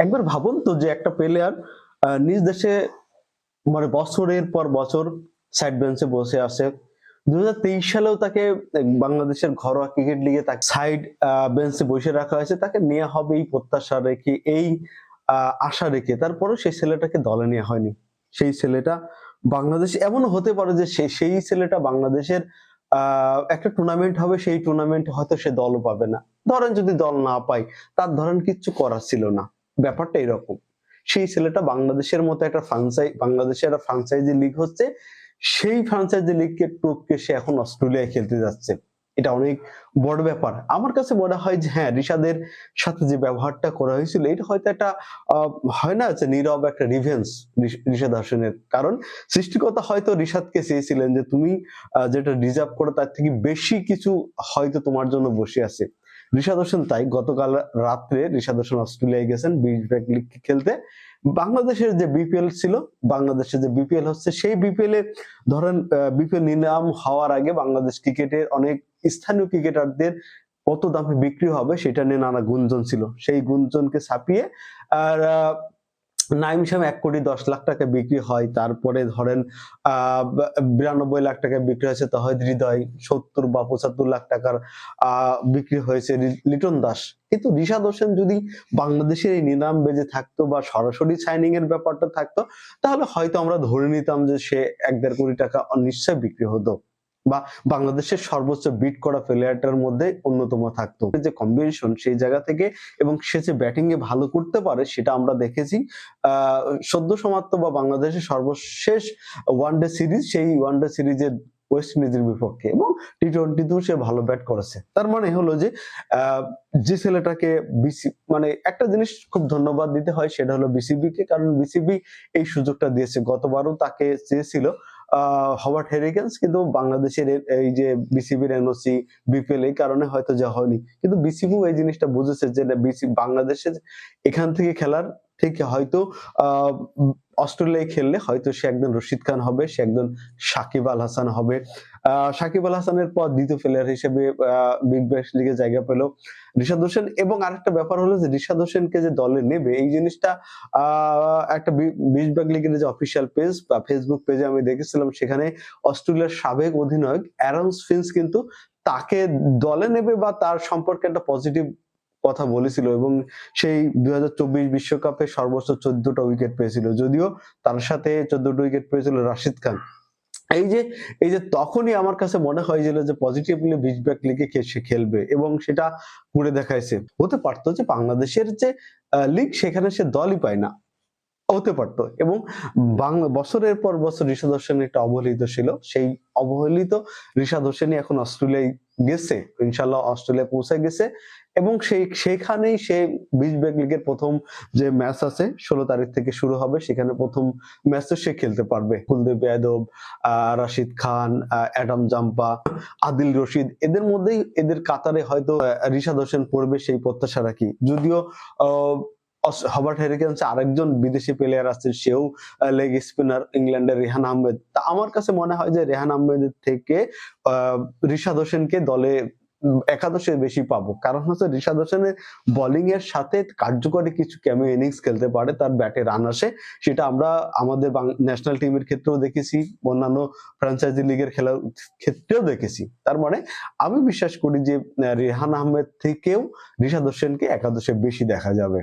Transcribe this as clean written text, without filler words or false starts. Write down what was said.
একবার ভাবুন তো যে একটা প্লেয়ার নিজ দেশে মানে বছরের পর বছর সাইড বেঞ্চে বসে আছে। 2023 সালেও তাকে বাংলাদেশের ঘরোয়া ক্রিকেট লিগে তাকে সাইড বেঞ্চে বসে রাখা হয়েছে, তাকে নেওয়া হবে এই প্রত্যাশা রেখে, এই আশা রেখে। তারপরেও সেই ছেলেটাকে দলে নেওয়া হয়নি। সেই ছেলেটা বাংলাদেশ, এমনও হতে পারে যে সেই ছেলেটা বাংলাদেশের একটা টুর্নামেন্ট হবে, সেই টুর্নামেন্টে হয়তো সে দলও পাবে না। ধরেন যদি দল না পায়, তার ধরেন কিচ্ছু করার ছিল না। ব্যাপারটা এরকম। সেই ছেলেটা বাংলাদেশের মতো একটা বাংলাদেশের একটা ফ্রাঞ্চাইজি লিগ হচ্ছে, সেই ফ্রাঞ্চাইজি লিগকে টপকে সে এখন অস্ট্রেলিয়ায় খেলতে যাচ্ছে। এটা অনেক বড় ব্যাপার। আমার কাছে মনে হয় যে হ্যাঁ, রিশাদের সাথে যে ব্যবহারটা করা হয়েছিল এটা হয়তো একটা হয় না যে নীরব একটা রিভেঞ্জ রিশাদ হাসানের। কারণ সৃষ্টিকর্তা হয়তো রিশাদকে চেয়েছিলেন যে তুমি যেটা ডিজার্ভ করো তার থেকে বেশি কিছু হয়তো তোমার জন্য বসে আছে। রিশাদ হোসেন তাই গতকাল রাত্রে রিশাদ হোসেন অস্ট্রেলিয়ায় গেছেন 20 ব্যাক লিগ খেলতে। বাংলাদেশের যে বিপিএল ছিল, বাংলাদেশের যে বিপিএল হচ্ছে, সেই বিপিএল এ ধরেন বিপিএল নিলাম হওয়ার আগে বাংলাদেশ ক্রিকেটের অনেক স্থানীয় ক্রিকেটারদের কত দামে বিক্রি হবে সেটা নিয়ে নানা গুঞ্জন ছিল। সেই গুঞ্জনকে ছাপিয়ে আর নাইম শ্যাম 1,10,00,000 টাকা বিক্রি হয়। তারপরে ধরেন 92 লাখ টাকা বিক্রি হয়েছে তহিদ হৃদয়, 70 বা 75 লাখ টাকার বিক্রি হয়েছে লিটন দাস। কিন্তু রিশাদ হোসেন যদি বাংলাদেশের এই নিলাম বেজে থাকতো বা সরাসরি সাইনিং এর ব্যাপারটা থাকতো, তাহলে হয়তো আমরা ধরে নিতাম যে সে 1-1.5 কোটি টাকা নিশ্চয় বিক্রি হতো বা বাংলাদেশের সর্বোচ্চ বিট করা প্লেয়ারটার মধ্যে অন্যতম থাকতো। যে কম্বিনেশন সেই জায়গা থেকে, এবং সে যে ব্যাটিং এ ভালো করতে পারে সেটা আমরা দেখেছি। সদ্য সমাপ্ত বা বাংলাদেশের সর্বশেষ ওয়ানডে সিরিজ, সেই ওয়ানডে সিরিজে ওয়েস্ট ইন্ডিজের বিপক্ষে, এবং টি-20তেও সে ভালো ব্যাট করেছে। তার মানে হলো যে যে ছেলেটাকে মানে একটা জিনিস খুব ধন্যবাদ দিতে হয়, সেটা হলো বিসিবি কে। কারণ বিসিবি এই সুযোগটা দিয়েছে। গতবারও তাকে চেয়েছিল হবার্ট হেরিকেন্স, কিন্তু বাংলাদেশের এই যে বিসিবির এনওসি, বিপিএল এই কারণে হয়তো যা হয়নি। কিন্তু বিসিবিও এই জিনিসটা বুঝেছে যে বাংলাদেশের এখান থেকে খেলার থেকে হয়তো আহ অস্ট্রেলিয়ায় খেললে হয়তো সে একজন রশিদ খান হবে, সে একজন সাকিব আল হাসান হবে। সাকিব আল হাসানের পর দ্বিতীয় প্লেয়ার হিসেবে বিগ ব্যাশ লিগে জায়গা পেল রিশাদ হোসেন। এবং আরেকটা ব্যাপার হলো যে রিশাদ হোসেনকে যে দলে নেবে, এই জিনিসটা একটা 20 ব্যাগ লিগের যে অফিসিয়াল পেজ বা ফেসবুক পেজে আমি দেখেছিলাম, সেখানে অস্ট্রেলিয়ার সাবেক অধিনায়ক অ্যারন ফিঞ্চ কিন্তু তাকে দলে নেবে বা তার সম্পর্কে একটা পজিটিভ কথা বলেছিল, এবং সেই 2024 বিশ্বকাপে সর্বোচ্চ 14টা উইকেট পেয়েছিল। যদিও তার সাথে 14টা উইকেট পেয়েছিল রাশিদ খান। এই যে তখনই আমার কাছে মনে হয়েছিল যে পজিটিভলি 20 ব্যাক লিগে সে খেলবে, এবং সেটা করে দেখাইছে। হতে পারতো যে বাংলাদেশের যে লিগ সেখানে সে দলই পায় না, হতে পারতো। এবং বছরের পর বছর রিশাদ হোসেন একটা অবহেলিত ছিল, সেই অবহেলিত রিশাদ হোসেনই এখন অস্ট্রেলিয়ায় গেছে, ইনশাল্লাহ অস্ট্রেলিয়া পৌঁছে গেছে। এবং সেখানেই সে 20 ব্যাক লিগের প্রথম যে ম্যাচ আছে 16 তারিখ থেকে শুরু হবে, সেখানে প্রথম ম্যাচে সে খেলতে পারবে। কুলদীপ যাদব, রাশিদ খান, অ্যাডাম জাম্পা, আদিল রশিদ, এদের মধ্যেই এদের কাতারে হয়তো রিশাদ হোসেন পড়বে, সেই প্রত্যাশা রাখি। যদিও হবার্ট হেরিকেন্স আরেকজন বিদেশি প্লেয়ার আছে, সেও লেগ স্পিনার, ইংল্যান্ডের রেহান আহমেদ। তা আমার কাছে মনে হয় যে রেহান আহমেদের থেকে রিশাদ হোসেনকে দলে একাদশে বেশি পাবো। কারণ হচ্ছে রিশাদ হোসেনের বোলিং এর সাথে কার্যকরী কিছু ক্যামিও ইনিংস খেলতে পারে, তার ব্যাটে রান আসে। সেটা আমরা আমাদের ন্যাশনাল টিমের ক্ষেত্রেও দেখেছি, অন্যান্য ফ্র্যাঞ্চাইজি লিগের খেলার ক্ষেত্রেও দেখেছি। তার মানে আমি বিশ্বাস করি যে রেহান আহমেদ থেকেও রিশাদ হোসেনকে একাদশে বেশি দেখা যাবে।